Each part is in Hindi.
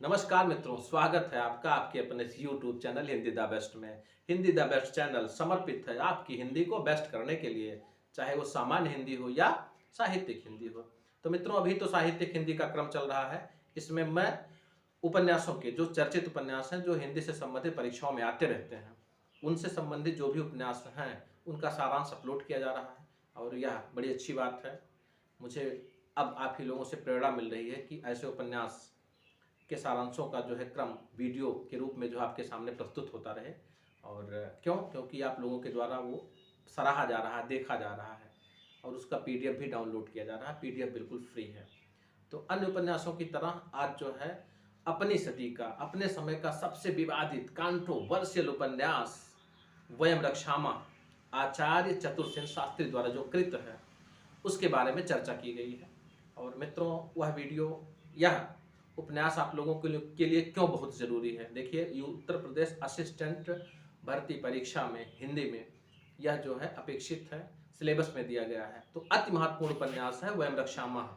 नमस्कार मित्रों, स्वागत है आपका आपके अपने YouTube channel Hindi the best में। हिंदी द बेस्ट चैनल समर्पित है आपकी हिंदी को बेस्ट करने के लिए, चाहे वो सामान्य हिंदी हो या साहित्यिक हिंदी हो। तो मित्रों, अभी तो साहित्यिक हिंदी का क्रम चल रहा है। इसमें मैं उपन्यासों के जो चर्चित उपन्यास हैं, जो हिंदी से संबंधित परीक्षाओं में आते रहते हैं, उनसे संबंधित जो भी उपन्यास हैं उनका सारांश अपलोड किया जा रहा है। और यह बड़ी अच्छी बात है। मुझे अब आप ही लोगों से प्रेरणा मिल रही है कि ऐसे उपन्यास के सारांशों का जो है क्रम वीडियो के रूप में जो आपके सामने प्रस्तुत होता रहे। और क्योंकि आप लोगों के द्वारा वो सराहा जा रहा है, देखा जा रहा है और उसका पीडीएफ भी डाउनलोड किया जा रहा है। पीडीएफ बिल्कुल फ्री है। तो अन्य उपन्यासों की तरह आज जो है अपनी सदी का, अपने समय का सबसे विवादित कंट्रोवर्शियल उपन्यास वयम रक्षामा आचार्य चतुर्सेन शास्त्री द्वारा जो कृत है उसके बारे में चर्चा की गई है। और मित्रों, वह वीडियो, यह उपन्यास आप लोगों के लिए क्यों बहुत ज़रूरी है। देखिए, उत्तर प्रदेश असिस्टेंट भर्ती परीक्षा में हिंदी में यह जो है अपेक्षित है, सिलेबस में दिया गया है। तो अति महत्वपूर्ण उपन्यास है वयम रक्षामः।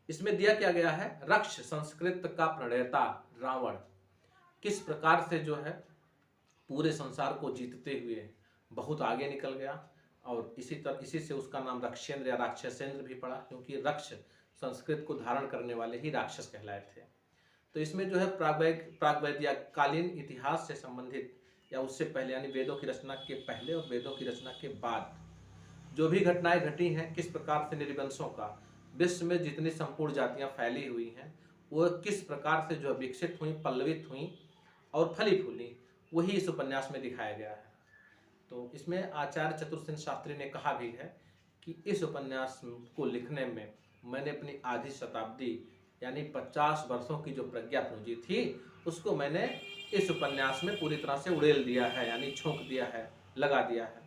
इसमें दिया क्या गया है, रक्ष संस्कृत का प्रणेता रावण किस प्रकार से जो है पूरे संसार को जीतते हुए बहुत आगे निकल गया। और इसी से उसका नाम रक्षेंद्र या राक्षसेंद्र भी पड़ा, क्योंकि रक्ष संस्कृत को धारण करने वाले ही राक्षस कहलाए थे। तो इसमें जो है प्रागवैदिककालीन इतिहास से संबंधित या उससे पहले, यानी वेदों की रचना के पहले और वेदों की रचना के बाद जो भी घटनाएं घटी हैं, किस प्रकार से निर्वंशों का विश्व में जितनी संपूर्ण जातियां फैली हुई हैं वो किस प्रकार से जो विकसित हुई, पल्लवित हुई और फली फूली, वही इस उपन्यास में दिखाया गया है। तो इसमें आचार्य चतुर्सेन शास्त्री ने कहा भी है कि इस उपन्यास को लिखने में मैंने अपनी आधी शताब्दी यानी 50 वर्षों की जो प्रज्ञा पूंजी थी उसको मैंने इस उपन्यास में पूरी तरह से उड़ेल दिया है, यानी छोंक दिया है, लगा दिया है।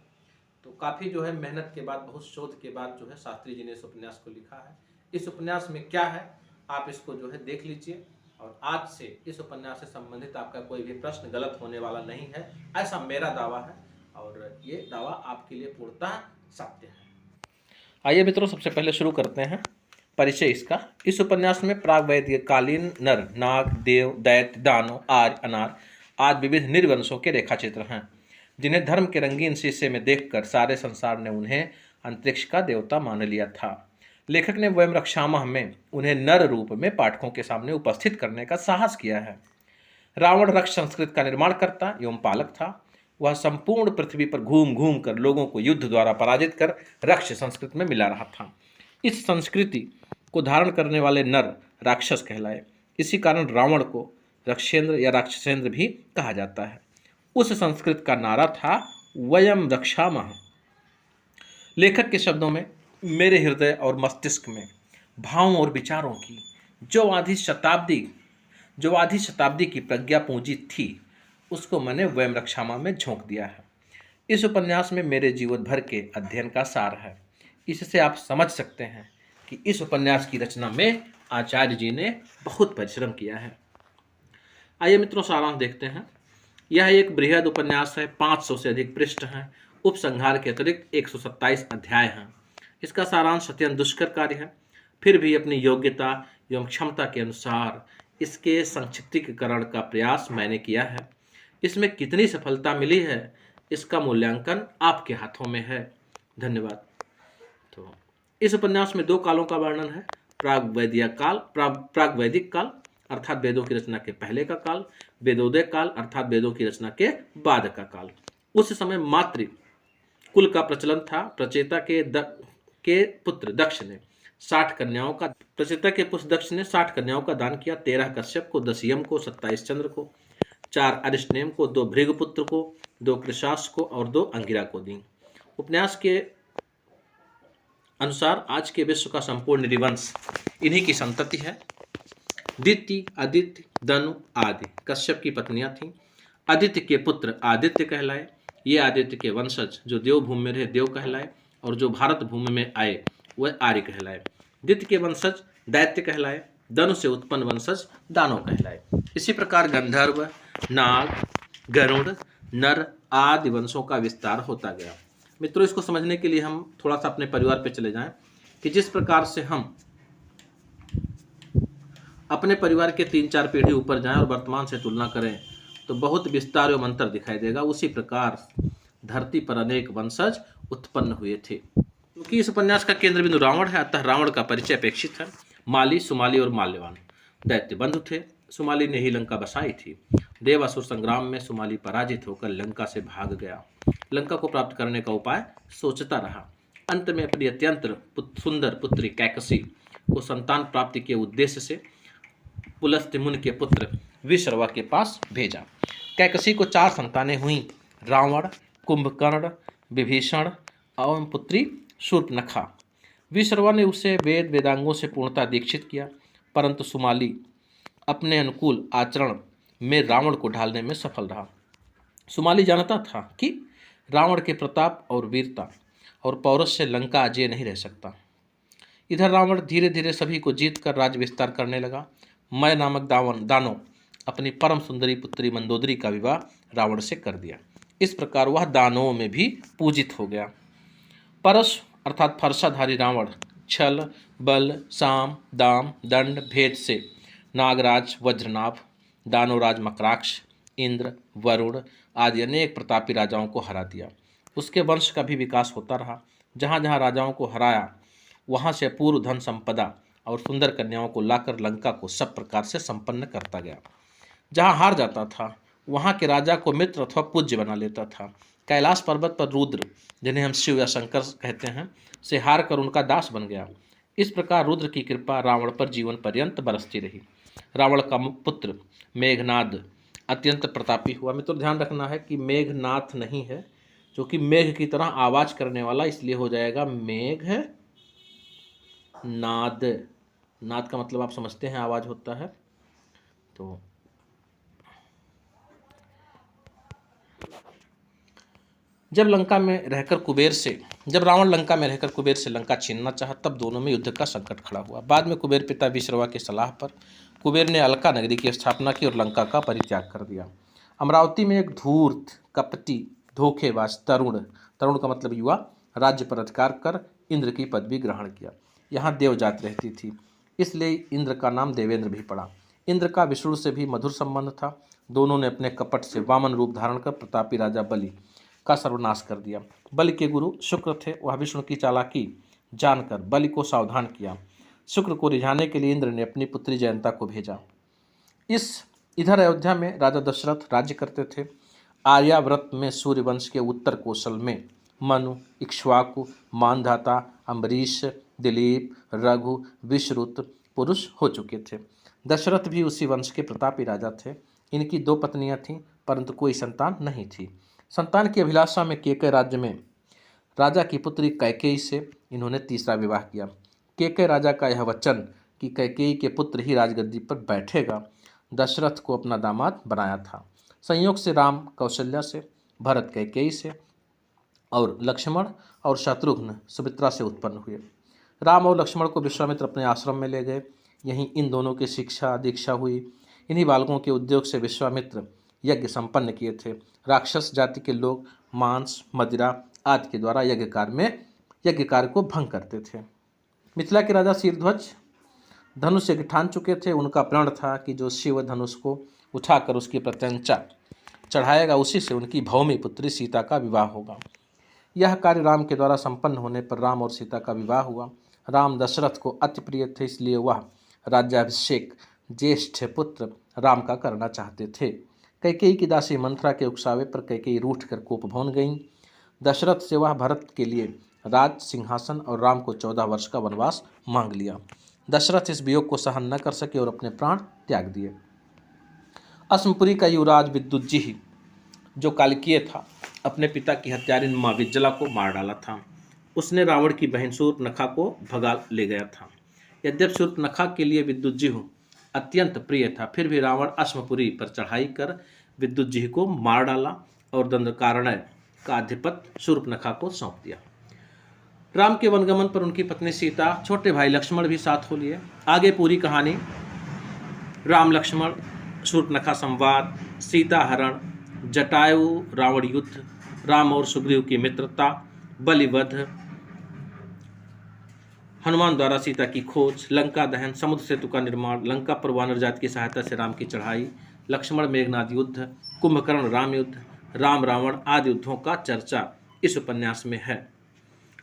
तो काफ़ी जो है मेहनत के बाद, बहुत शोध के बाद जो है शास्त्री जी ने इस उपन्यास को लिखा है। इस उपन्यास में क्या है आप इसको जो है देख लीजिए। और आज से इस उपन्यास से संबंधित आपका कोई भी प्रश्न गलत होने वाला नहीं है, ऐसा मेरा दावा है। और ये दावा आपके लिए पूर्णतः सत्य है। आइए मित्रों, सबसे पहले शुरू करते हैं परिचय इसका। इस उपन्यास में प्रागवैदिककालीन नर, नाग, देव, दैत्य, दानव, आर्य, अनार आदि विविध निर्वंशों के रेखाचित्र हैं, जिन्हें धर्म के रंगीन शीशे में देखकर सारे संसार ने उन्हें अंतरिक्ष का देवता मान लिया था। लेखक ने वयम रक्षामः में उन्हें नर रूप में पाठकों के सामने उपस्थित करने का साहस किया है। रावण रक्ष संस्कृत का निर्माणकर्ता एवं पालक था। वह संपूर्ण पृथ्वी पर घूम घूम कर लोगों को युद्ध द्वारा पराजित कर रक्ष संस्कृत में मिला रहा था। इस संस्कृति को धारण करने वाले नर राक्षस कहलाए। इसी कारण रावण को रक्षेंद्र या राक्षसेंद्र भी कहा जाता है। उस संस्कृत का नारा था वयम रक्षामः। लेखक के शब्दों में मेरे हृदय और मस्तिष्क में भावों और विचारों की जो आधी शताब्दी की प्रज्ञा पूंजी थी उसको मैंने वयम रक्षामः में झोंक दिया है। इस उपन्यास में मेरे जीवन भर के अध्ययन का सार है। इससे आप समझ सकते हैं कि इस उपन्यास की रचना में आचार्य जी ने बहुत परिश्रम किया है। आइए मित्रों, सारांश देखते हैं। यह एक बृहद उपन्यास है, 500 से अधिक पृष्ठ हैं। उपसंहार के अतिरिक्त 127 अध्याय हैं। इसका सारांश अत्यंत दुष्कर कार्य है, फिर भी अपनी योग्यता एवं क्षमता के अनुसार इसके संक्षिप्तीकरण का प्रयास मैंने किया है। इसमें कितनी सफलता मिली है इसका मूल्यांकन आपके हाथों में है। धन्यवाद। तो इस उपन्यास में 2 कालों का वर्णन है, प्रागवैदिक काल अर्थात वेदों की रचना के पहले का काल, वेदोदय काल अर्थात वेदों की रचना के बाद का काल। उस समय मातृ कुल का प्रचलन था। प्रचेता के पुत्र दक्ष ने 60 कन्याओं का दान किया। 13 कश्यप को, 10 यम को, 27 चंद्र को, 4 अरिष्टनेम को, 2 भृगुपुत्र को, 2 कृशास को और 2 अंगिरा को दी। उपन्यास के अनुसार आज के विश्व का संपूर्ण निर्वंश इन्हीं की संतति है। दिति, आदित्य, दनु आदि कश्यप की पत्नियां थीं। आदित्य के पुत्र आदित्य कहलाए। ये आदित्य के वंशज जो देवभूमि में रहे देव कहलाए और जो भारत भूमि में आए वह आर्य कहलाए। दित्य के वंशज दैत्य कहलाए। दनु से उत्पन्न वंशज दानव कहलाए। इसी प्रकार गंधर्व, नाग, गरुड़, नर आदि वंशों का विस्तार होता गया। मित्रों, इसको समझने के लिए हम थोड़ा सा अपने परिवार पे चले जाएं कि जिस प्रकार से हम अपने परिवार के 3-4 पीढ़ी ऊपर जाएं और वर्तमान से तुलना करें तो बहुत विस्तार एवं अंतर दिखाई देगा। उसी प्रकार धरती पर अनेक वंशज उत्पन्न हुए थे। क्योंकि इस उपन्यास का केंद्र बिंदु रावण है, अतः रावण का परिचय अपेक्षित है। माली, सुमाली और माल्यवान दैत्य बंधु थे। सुमाली ने ही लंका बसाई थी। देव असुर संग्राम में सुमाली पराजित होकर लंका से भाग गया। लंका को प्राप्त करने का उपाय सोचता रहा। अंत में अपनी अत्यंत सुंदर पुत्री कैकसी को संतान प्राप्ति के उद्देश्य से पुलस्त्य मुनि के पुत्र विश्रवा के पास भेजा। कैकसी को 4 संतानें हुईं, रावण, कुंभकर्ण, विभीषण एवं पुत्री शूर्पणखा। विश्रवा ने उसे वेद वेदांगों से पूर्णतः दीक्षित किया, परंतु सुमाली अपने अनुकूल आचरण में रावण को ढालने में सफल रहा। सुमाली जानता था कि रावण के प्रताप और वीरता और पौरुष से लंका अजेय नहीं रह सकता। इधर रावण धीरे धीरे सभी को जीतकर राज्य विस्तार करने लगा। मय नामक दानव अपनी परम सुंदरी पुत्री मंदोदरी का विवाह रावण से कर दिया। इस प्रकार वह दानवों में भी पूजित हो गया। परश अर्थात फरसाधारी रावण छल, बल, साम, दाम, दंड, भेद से नागराज वज्रनाभ, दानवराज मकराक्ष, इंद्र, वरुण आदि अनेक प्रतापी राजाओं को हरा दिया। उसके वंश का भी विकास होता रहा। जहाँ जहाँ राजाओं को हराया वहाँ से अपूर्व धन संपदा और सुंदर कन्याओं को लाकर लंका को सब प्रकार से संपन्न करता गया। जहाँ हार जाता था वहाँ के राजा को मित्र अथवा पूज्य बना लेता था। कैलाश पर्वत पर रुद्र, जिन्हें हम शिव या शंकर कहते हैं, से हार कर उनका दास बन गया। इस प्रकार रुद्र की कृपा रावण पर जीवन पर्यंत बरसती रही। रावण का पुत्र मेघनाद अत्यंत प्रतापी हुआ। मित्रों ध्यान रखना है कि मेघनाथ नहीं है, क्योंकि मेघ की तरह आवाज करने वाला, इसलिए हो जाएगा मेघ नाद। नाद का मतलब आप समझते हैं, आवाज होता है। तो जब रावण लंका में रहकर कुबेर से लंका छीनना चाहा, तब दोनों में युद्ध का संकट खड़ा हुआ। बाद में कुबेर पिता विश्रवा की सलाह पर कुबेर ने अलका नगरी की स्थापना की और लंका का परित्याग कर दिया। अमरावती में एक धूर्त, कपटी, धोखेबाज तरुण का मतलब युवा, राज्य पर अधिकार कर इंद्र की पदवी ग्रहण किया। यहाँ देवजात रहती थी, इसलिए इंद्र का नाम देवेंद्र भी पड़ा। इंद्र का विष्णु से भी मधुर संबंध था। दोनों ने अपने कपट से वामन रूप धारण कर प्रतापी राजा बलि का सर्वनाश कर दिया। बलि के गुरु शुक्र थे। वह विष्णु की चालाकी जानकर बलि को सावधान किया। शुक्र को रिझाने के लिए इंद्र ने अपनी पुत्री जयंता को भेजा। इधर अयोध्या में राजा दशरथ राज्य करते थे। आर्याव्रत में सूर्यवंश के उत्तर कौशल में मनु, इक्ष्वाकु, मानधाता, अम्बरीश, दिलीप, रघु, विश्रुत पुरुष हो चुके थे। दशरथ भी उसी वंश के प्रतापी राजा थे। इनकी 2 पत्नियां थीं, परंतु कोई संतान नहीं थी। संतान की अभिलाषा में केकय राज्य में राजा की पुत्री कैकेयी से इन्होंने तीसरा विवाह किया। केकय राजा का यह वचन कि कैकेयी के पुत्र ही राजगद्दी पर बैठेगा, दशरथ को अपना दामाद बनाया था। संयोग से राम कौशल्या से, भरत कैकेयी से और लक्ष्मण और शत्रुघ्न सुमित्रा से उत्पन्न हुए। राम और लक्ष्मण को विश्वामित्र अपने आश्रम में ले गए। यहीं इन दोनों की शिक्षा दीक्षा हुई। इन्हीं बालकों के उद्योग से विश्वामित्र यज्ञ संपन्न किए थे। राक्षस जाति के लोग मांस, मदिरा आदि के द्वारा यज्ञ कार्य को भंग करते थे। मिथिला के राजा शीरध्वज धनुष यज्ञ ठान चुके थे। उनका प्रण था कि जो शिव धनुष को उठाकर उसकी प्रत्यंचा चढ़ाएगा, उसी से उनकी भौमी पुत्री सीता का विवाह होगा। यह कार्य राम के द्वारा संपन्न होने पर राम और सीता का विवाह हुआ। राम दशरथ को अति प्रिय थे, इसलिए वह राज्याभिषेक ज्येष्ठ पुत्र राम का करना चाहते थे। कैकेयी की दासी मंथरा के उकसावे पर कैकेयी रूठ कर कोप भवन गईं। दशरथ से वह भरत के लिए राज सिंहासन और राम को 14 वर्ष का वनवास मांग लिया। दशरथ इस वियोग को सहन न कर सके और अपने प्राण त्याग दिए। अस्मपुरी का युवराज विद्युज्जी, जो कालिकीय था, अपने पिता की हत्यारिन माँ विज्जला को मार डाला था। उसने रावण की बहन शूर्पणखा को भगा ले गया था। यद्यपि शूर्पणखा के लिए विद्युज्जी अत्यंत प्रिय था, फिर भी रावण अस्मपुरी पर चढ़ाई कर विद्युज्जी को मार डाला और दंडकारण्य का आधिपत्य शूर्पणखा को सौंप दिया। राम के वनगमन पर उनकी पत्नी सीता, छोटे भाई लक्ष्मण भी साथ हो लिए। आगे पूरी कहानी, राम लक्ष्मण शूर्पणखा संवाद, सीता हरण, जटायु रावण युद्ध, राम और सुग्रीव की मित्रता, बलिवध, हनुमान द्वारा सीता की खोज, लंका दहन, समुद्र सेतु का निर्माण, लंका पर वानर जाति की सहायता से राम की चढ़ाई, लक्ष्मण मेघनाद युद्ध, कुंभकर्ण राम युद्ध, राम रावण आदि युद्धों का चर्चा इस उपन्यास में है।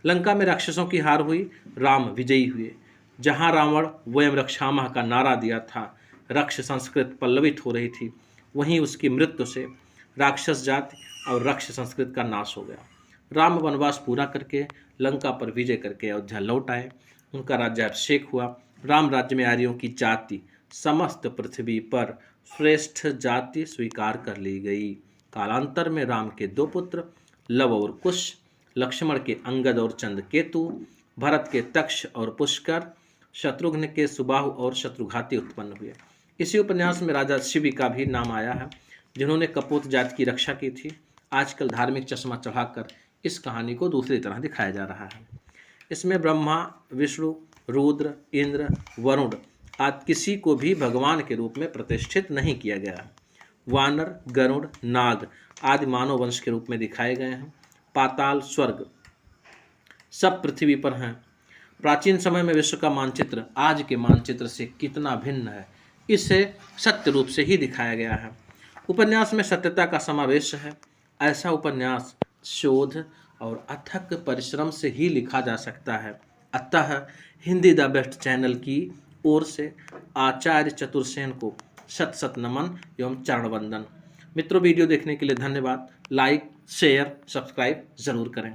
लंका में राक्षसों की हार हुई, राम विजयी हुए। जहां रावण वयम रक्षामः का नारा दिया था, रक्ष संस्कृत पल्लवित हो रही थी, वहीं उसकी मृत्यु से राक्षस जाति और रक्ष संस्कृत का नाश हो गया। राम वनवास पूरा करके लंका पर विजय करके अयोध्या लौट आए। उनका राज्याभिषेक हुआ। राम राज्य में आर्यों की जाति समस्त पृथ्वी पर श्रेष्ठ जाति स्वीकार कर ली गई। कालांतर में राम के दो पुत्र लव और कुश, लक्ष्मण के अंगद और चंद्रकेतु, भरत के तक्ष और पुष्कर, शत्रुघ्न के सुबाहु और शत्रुघाती उत्पन्न हुए। इसी उपन्यास में राजा शिवी का भी नाम आया है, जिन्होंने कपोत जाति की रक्षा की थी। आजकल धार्मिक चश्मा चढ़ाकर इस कहानी को दूसरी तरह दिखाया जा रहा है। इसमें ब्रह्मा, विष्णु, रुद्र, इंद्र, वरुण आदि किसी को भी भगवान के रूप में प्रतिष्ठित नहीं किया गया है। वानर, गरुड़, नाग आदि मानव वंश के रूप में दिखाए गए हैं। पाताल, स्वर्ग सब पृथ्वी पर हैं। प्राचीन समय में विश्व का मानचित्र आज के मानचित्र से कितना भिन्न है, इसे सत्य रूप से ही दिखाया गया है। उपन्यास में सत्यता का समावेश है। ऐसा उपन्यास शोध और अथक परिश्रम से ही लिखा जा सकता है। अतः हिंदी द बेस्ट चैनल की ओर से आचार्य चतुर्सेन को शत शत नमन एवं चरण वंदन। मित्रों, वीडियो देखने के लिए धन्यवाद। लाइक, शेयर, सब्सक्राइब जरूर करें।